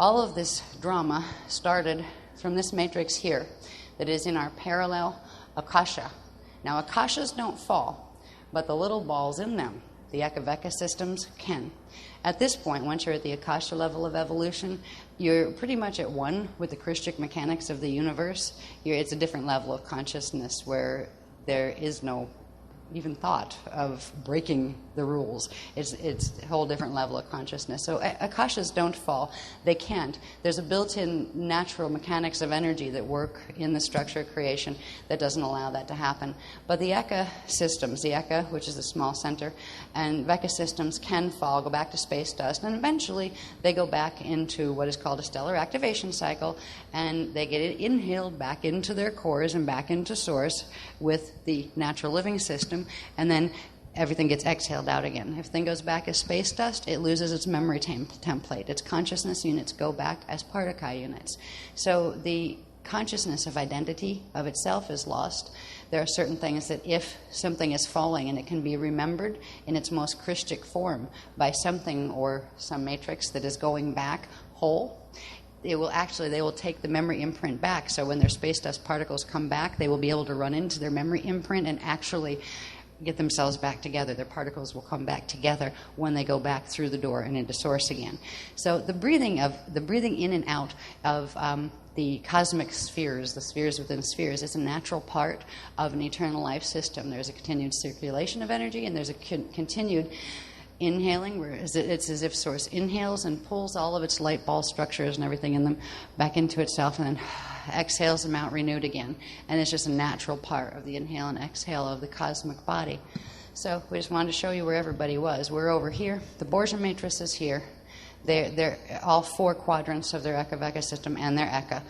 all of this drama started from this matrix here that is in our parallel akasha. Now, akashas don't fall, but the little balls in them, the Ekaveka systems, can. At this point, once you're at the akasha level of evolution, you're pretty much at one with the Krishtic mechanics of the universe. It's a different level of consciousness where there is no even thought of breaking the rules. It's a whole different level of consciousness. So akashas don't fall. They can't. There's a built-in natural mechanics of energy that work in the structure of creation that doesn't allow that to happen. But the Eka systems, the Eka, which is the small center, and Veka systems can fall, go back to space dust, and eventually they go back into what is called a stellar activation cycle, and they get inhaled back into their cores and back into source with the natural living system, and then everything gets exhaled out again. If everything goes back as space dust, it loses its memory template. Its consciousness units go back as particle units. So the consciousness of identity of itself is lost. There are certain things that if something is falling and it can be remembered in its most Christic form by something or some matrix that is going back whole, they will take the memory imprint back. So when their space dust particles come back, they will be able to run into their memory imprint and actually get themselves back together. Their particles will come back together when they go back through the door and into source again. So the breathing in and out of the cosmic spheres, the spheres within spheres, is a natural part of an eternal life system. There's a continued circulation of energy, and there's a continued inhaling, where it's as if source inhales and pulls all of its light ball structures and everything in them back into itself, and then exhales them out renewed again. And it's just a natural part of the inhale and exhale of the cosmic body. So we just wanted to show you where everybody was. We're over here. The Borgia matrix is here. They're all four quadrants of their Eka-Veka system and their Eka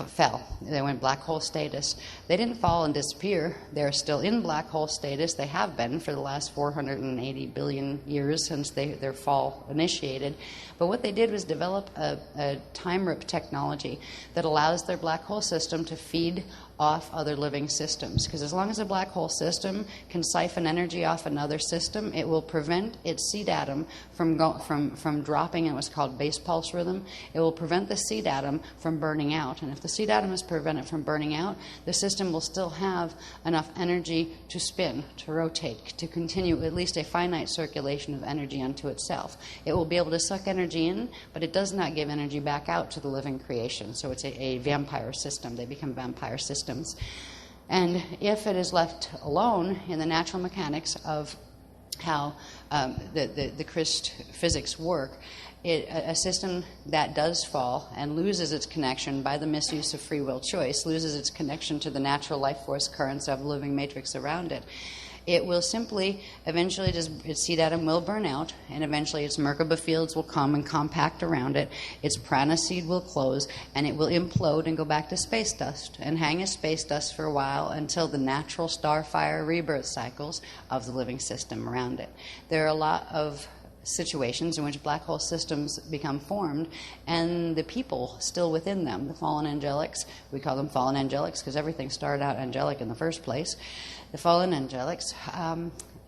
fell. They went black hole status. They didn't fall and disappear. They're still in black hole status. They have been for the last 480 billion years since their fall initiated. But what they did was develop a time rip technology that allows their black hole system to feed off other living systems. Because as long as a black hole system can siphon energy off another system, it will prevent its seed atom from dropping in what's called base pulse rhythm. It will prevent the seed atom from burning out. And if the seed atom is prevented from burning out, the system will still have enough energy to spin, to rotate, to continue at least a finite circulation of energy unto itself. It will be able to suck energy in, but it does not give energy back out to the living creation. So it's a vampire system. They become vampire systems. And if it is left alone in the natural mechanics of how the Kryst physics work, a system that does fall and loses its connection by the misuse of free will choice, loses its connection to the natural life force currents of the living matrix around it, it will simply, eventually, its seed atom will burn out, and eventually its Merkaba fields will come and compact around it. Its prana seed will close, and it will implode and go back to space dust, and hang as space dust for a while until the natural starfire rebirth cycles of the living system around it. There are a lot of situations in which black hole systems become formed, and the people still within them, the fallen angelics, we call them fallen angelics because everything started out angelic in the first place. The fallen angelics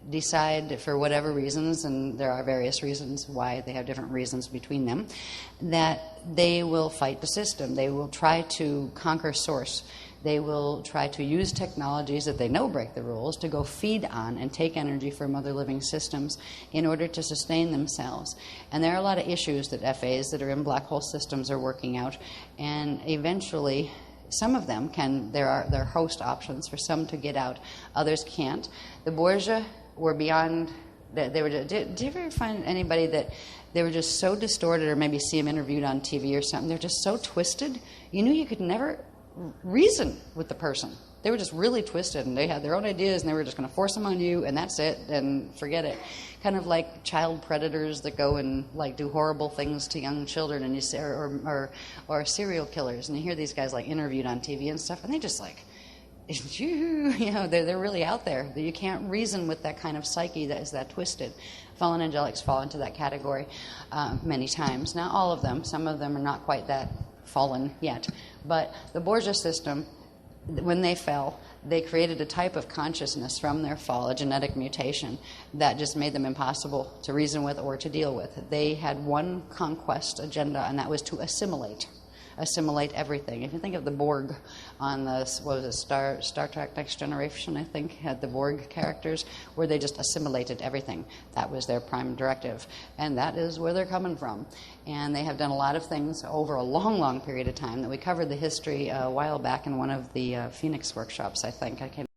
decide, for whatever reasons, and there are various reasons why they have different reasons between them, that they will fight the system. They will try to conquer source. They will try to use technologies that they know break the rules to go feed on and take energy from other living systems in order to sustain themselves. And there are a lot of issues that FAs that are in black hole systems are working out, and eventually some of them can, there are host options for some to get out, others can't. The Borgia were beyond, they were, did you ever find anybody that they were just so distorted, or maybe see them interviewed on TV or something, they're just so twisted, you knew you could never reason with the person. They were just really twisted, and they had their own ideas, and they were just going to force them on you, and that's it, and forget it. Kind of like child predators that go and like do horrible things to young children, and you say, or serial killers, and you hear these guys like interviewed on TV and stuff, and they just like, you know, they're really out there. You can't reason with that kind of psyche that is that twisted. Fallen angelics fall into that category many times. Not all of them. Some of them are not quite that fallen yet. But the Borgia system when they fell, they created a type of consciousness from their fall, a genetic mutation, that just made them impossible to reason with or to deal with. They had one conquest agenda, and that was to assimilate everything. If you think of the Borg on the, what was it, Star Trek Next Generation, I think, had the Borg characters, where they just assimilated everything. That was their prime directive. And that is where they're coming from. And they have done a lot of things over a long, long period of time that we covered the history a while back in one of the Phoenix workshops, I think. I can't